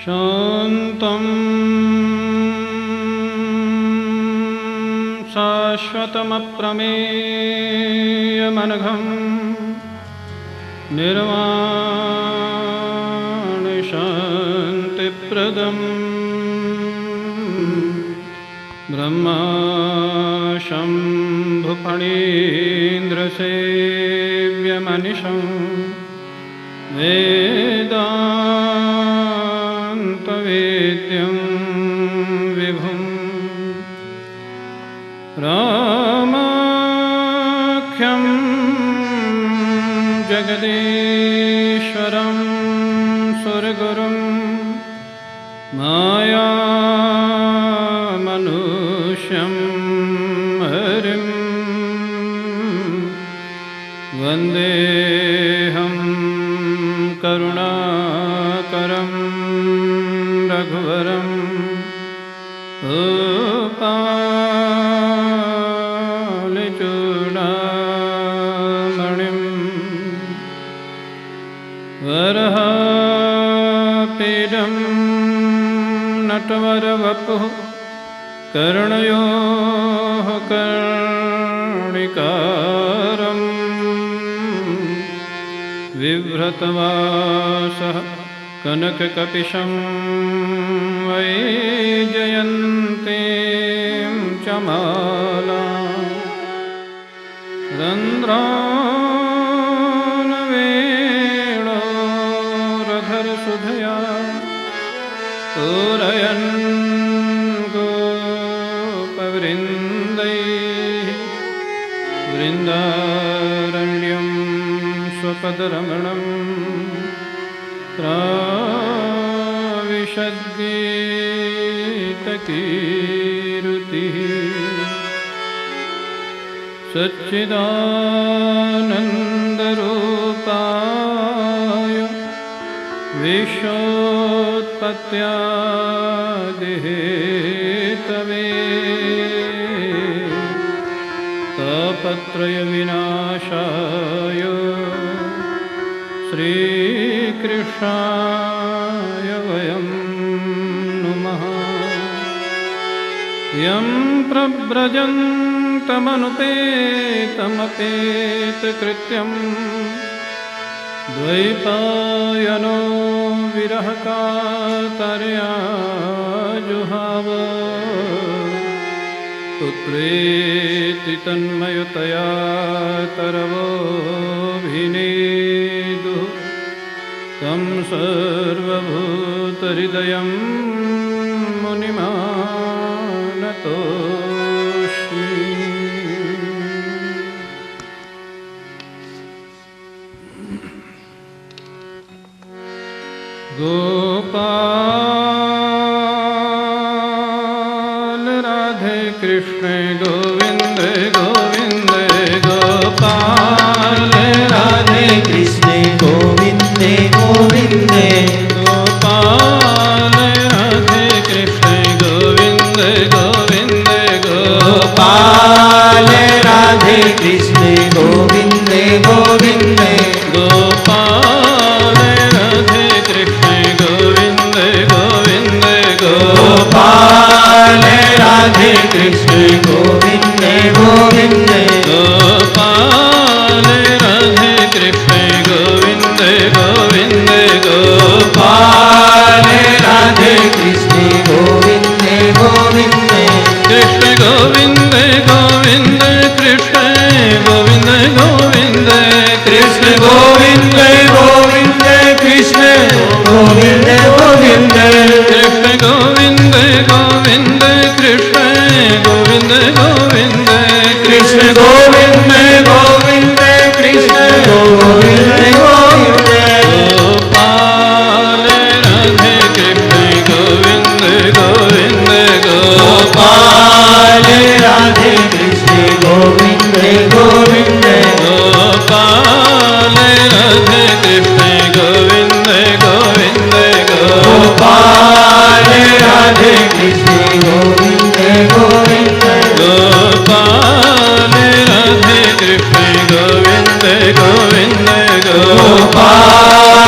शान्तं शाश्वतमप्रमेयमनघं निर्वाणशान्तिप्रदं ब्रह्मा शम्भुफणीन्द्रसेव्यमनिशं वेदान्तवेद्यं विभुं रामाख्यं जगदीश्वरं सुरगुरुं मायामनुष्यं हरिं वन्देऽहं करुणाकरं रघुवरं गोपालचूडामणिं वरहापीडं नटवरवपुः कर्णयोः कर्णिकारं बिभ्रतवासः कनककपिशं वैजयन्तीं च मालां रन्ध्रानवेणोरधरसुधया पूरयन् गोपवृन्दैः वृन्दारण्यं स्वपदरमणं प्राविशद्गीतकीरुतिः सच्चिदानन्दरूपाय विश्वोत्पत्त्यादिहेतवे तापत्रयविनाशाय श्रीकृष्णाय वयं नुमः। यं प्रव्रजन्तमनुपेतमपेतकृत्यं द्वैपायनो विरहकातर्या जुहाव पुत्रेति तन्मयतया तरवोऽभिनेदुः तं सर्वभूतहृदयं मुनिमानतोऽस्मि। गोपाल राधे कृष्ण गोविंद गोविंद गोपाल राधे कृष्ण गोविंद गोविंद गोपाल राधे कृष्ण गोविंद गोविंद गोपाल राधे कृष्ण गोविंद गोविंद गोपाल राधे कृष्ण गोविंद गोविंद गोपाल राधे कृष्ण गोविंद गोविंद गोपाल राधे कृष्ण गोविंद गोविंद गोपाल राधे कृष्ण गोविंद गोविंद कृष्ण गोविंद गोविंद कृष्ण गोविंद गोविंद कृष्ण गोविंद गोविंद कृष्ण गोविंद गोविंद कृष्ण गोविंद गोविंद कृष्ण गोविंद गोविंद कृष्ण गोविंद गोविंद कृष्ण गोविंद गोविंद गोपाल राधे कृष्ण गोविंद गोविंद गोपाल राधे कृष्ण गोविंद गोविंद गोपाल राधे कृष्ण गोविंद गोविंद गोपाल राधे कृष्ण गोविंद गोविंद गोपाल राधे कृष्ण गोविंद गोविंद गोपाल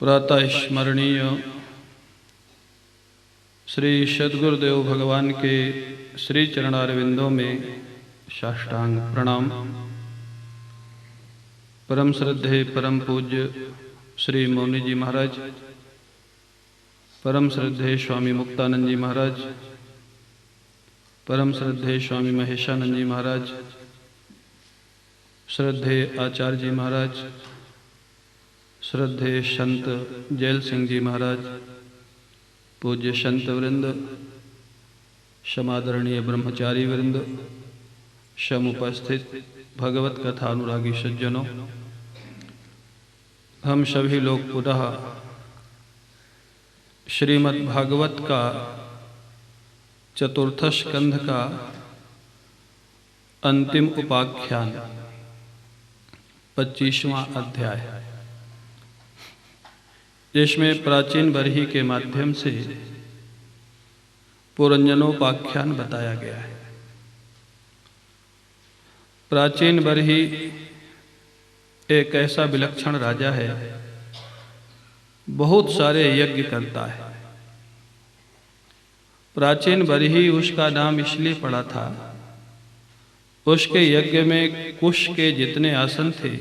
प्रातः स्मरणीय श्री सद्गुरुदेव भगवान के श्री चरणारविंदों में साष्टांग प्रणाम। परम श्रद्धेय परम पूज्य श्री मौनी जी महाराज, परम श्रद्धेय स्वामी मुक्तानंद जी महाराज, परम श्रद्धेय स्वामी महेशानंद जी महाराज, श्रद्धेय आचार्य जी महाराज, श्रद्धेय संत जैल सिंह जी महाराज, पूज्य संत वृंद, समादरणीय ब्रह्मचारी वृंद, समुपस्थित भगवत कथा अनुरागी सज्जनों, हम सभी लोग पुनः श्रीमद् भागवत का चतुर्थ स्कंध का अंतिम उपाख्यान 25वां अध्याय, जिसमें प्राचीन बरही के माध्यम से पुरंजनोपाख्यान बताया गया है। प्राचीन बरही एक ऐसा विलक्षण राजा है, बहुत सारे यज्ञ करता है। प्राचीन बरही उसका नाम इसलिए पड़ा था, उसके यज्ञ में कुश के जितने आसन थे,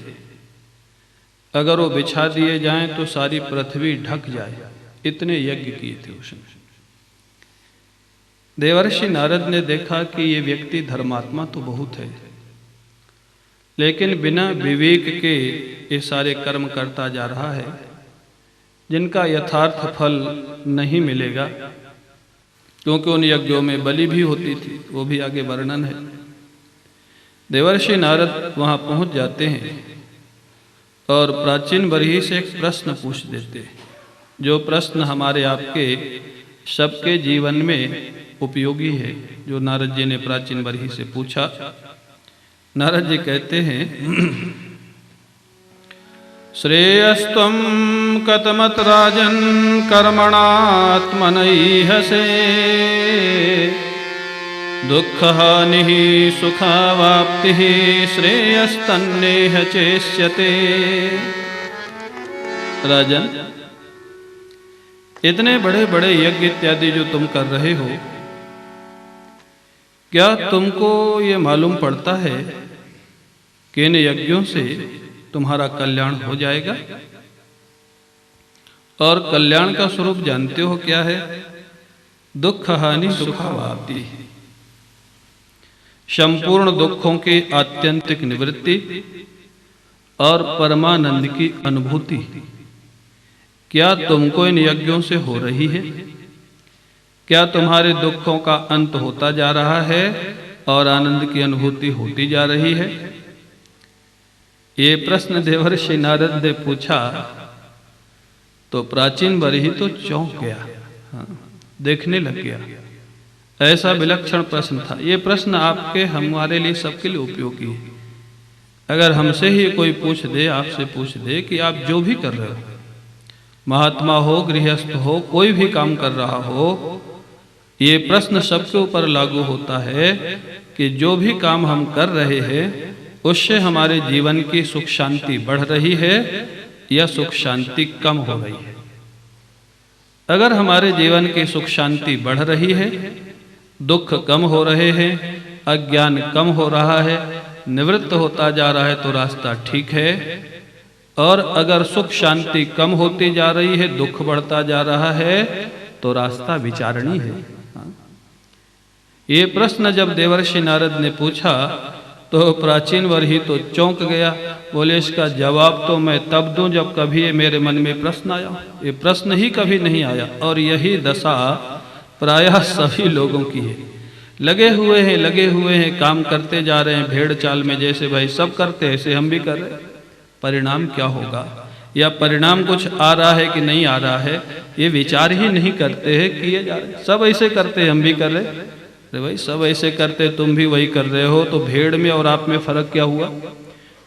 अगर वो बिछा दिए जाएं तो सारी पृथ्वी ढक जाए, इतने यज्ञ किए थे उसने। देवर्षि नारद ने देखा कि ये व्यक्ति धर्मात्मा तो बहुत है, लेकिन बिना विवेक के ये सारे कर्म करता जा रहा है, जिनका यथार्थ फल नहीं मिलेगा, क्योंकि उन यज्ञों में बलि भी होती थी, वो भी आगे वर्णन है। देवर्षि नारद वहां पहुंच जाते हैं और प्राचीन बरही से एक प्रश्न पूछ देते हैं, जो प्रश्न हमारे आपके सबके जीवन में उपयोगी है, जो नारद जी ने प्राचीन बरही से पूछा। नारद जी कहते हैं, श्रेयस्त्वं कतमत राजन कर्मणात्मनैहसे, दुःखहानिः सुखावाप्तिः श्रेयस्तन्नेह चेष्यते। राजन, इतने बड़े बड़े यज्ञ इत्यादि जो तुम कर रहे हो, क्या तुमको ये मालूम पड़ता है कि इन यज्ञों से तुम्हारा कल्याण हो जाएगा? और कल्याण का स्वरूप जानते हो क्या है? दुख हानि सुखावाप्ति, संपूर्ण दुखों की आत्यंतिक निवृत्ति और परमानंद की अनुभूति। क्या तुमको इन यज्ञों से हो रही है? क्या तुम्हारे दुखों का अंत होता जा रहा है और आनंद की अनुभूति होती जा रही है? ये प्रश्न देवर्षि नारद ने पूछा तो प्राचीन बरही तो चौंक गया, देखने लग गया। ऐसा विलक्षण प्रश्न था। ये प्रश्न आपके हमारे लिए सबके लिए उपयोगी है। अगर हमसे ही कोई पूछ दे, आपसे पूछ दे कि आप जो भी कर रहे हो, महात्मा हो, गृहस्थ हो, कोई भी काम कर रहा हो, ये प्रश्न सबके ऊपर लागू होता है कि जो भी काम हम कर रहे हैं उससे हमारे जीवन की सुख शांति बढ़ रही है या सुख शांति कम हो रही है। अगर हमारे जीवन की सुख शांति बढ़ रही है, दुख कम हो रहे हैं, अज्ञान कम हो रहा है, निवृत्त होता जा रहा है, तो रास्ता ठीक है। और अगर सुख शांति कम होती जा रही है, दुख बढ़ता जा रहा है, तो रास्ता विचारणीय है। ये प्रश्न जब देवर्षि नारद ने पूछा तो प्राचीन बरही तो चौंक गया। बोले, इसका जवाब तो मैं तब दूं जब कभी ये मेरे मन में प्रश्न आया। ये प्रश्न ही कभी नहीं आया, और यही दशा प्रायः सभी लोगों की है। लगे हुए हैं, काम करते जा रहे हैं भेड़ चाल में, जैसे भाई सब करते हैं ऐसे हम भी कर रहे हैं। परिणाम क्या होगा या परिणाम कुछ आ रहा है कि नहीं आ रहा है, ये विचार ही नहीं करते हैं, किए जा रहे। सब ऐसे करते हैं, हम भी कर रहे। अरे भाई, सब ऐसे करते, तुम भी वही कर रहे हो, तो भेड़ में और आप में फर्क क्या हुआ?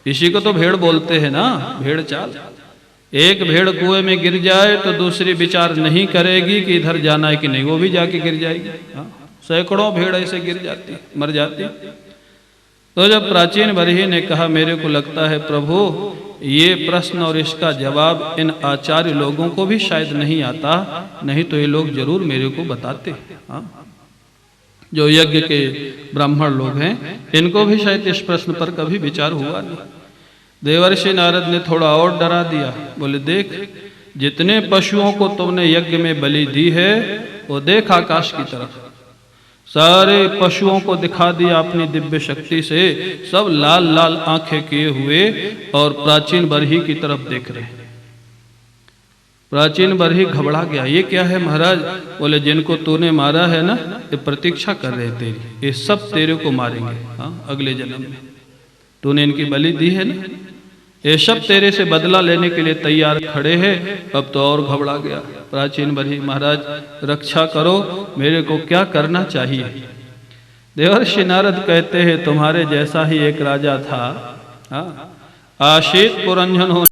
इसी को तो भेड़ बोलते हैं ना, भेड़ चाल। एक भेड़ कुएं में गिर जाए तो दूसरी विचार नहीं करेगी कि इधर जाना है कि नहीं, वो भी जाके गिर जाएगी। सैकड़ों भेड़ ऐसे गिर जाती, मर जाती। तो जब प्राचीन बरही ने कहा, मेरे को लगता है प्रभु ये प्रश्न और इसका जवाब इन आचार्य लोगों को भी शायद नहीं आता, नहीं तो ये लोग जरूर मेरे को बताते। हाँ, जो यज्ञ के ब्राह्मण लोग हैं इनको भी शायद इस प्रश्न पर कभी विचार हुआ नहीं। देवर्षि नारद ने थोड़ा और डरा दिया, बोले देख जितने पशुओं को तुमने यज्ञ में बलि दी है वो देख आकाश की तरफ, सारे पशुओं को दिखा दिया अपनी दिव्य शक्ति से, सब लाल लाल आंखें किए हुए और प्राचीन बरही की तरफ देख रहे हैं। प्राचीन बरही घबरा गया, ये क्या है महाराज? बोले जिनको तूने मारा है ना, ये प्रतीक्षा कर रहे तेरी, ये सब तेरे को मारेंगे। हाँ, अगले जन्म में तूने इनकी बलि दी है ना, ये सब तेरे से बदला लेने के लिए तैयार खड़े हैं। अब तो और घबरा गया प्राचीन बरही, महाराज रक्षा करो, मेरे को क्या करना चाहिए? देवर्षि नारद कहते हैं तुम्हारे जैसा ही एक राजा था, हाँ, आशीत पुरंजन हो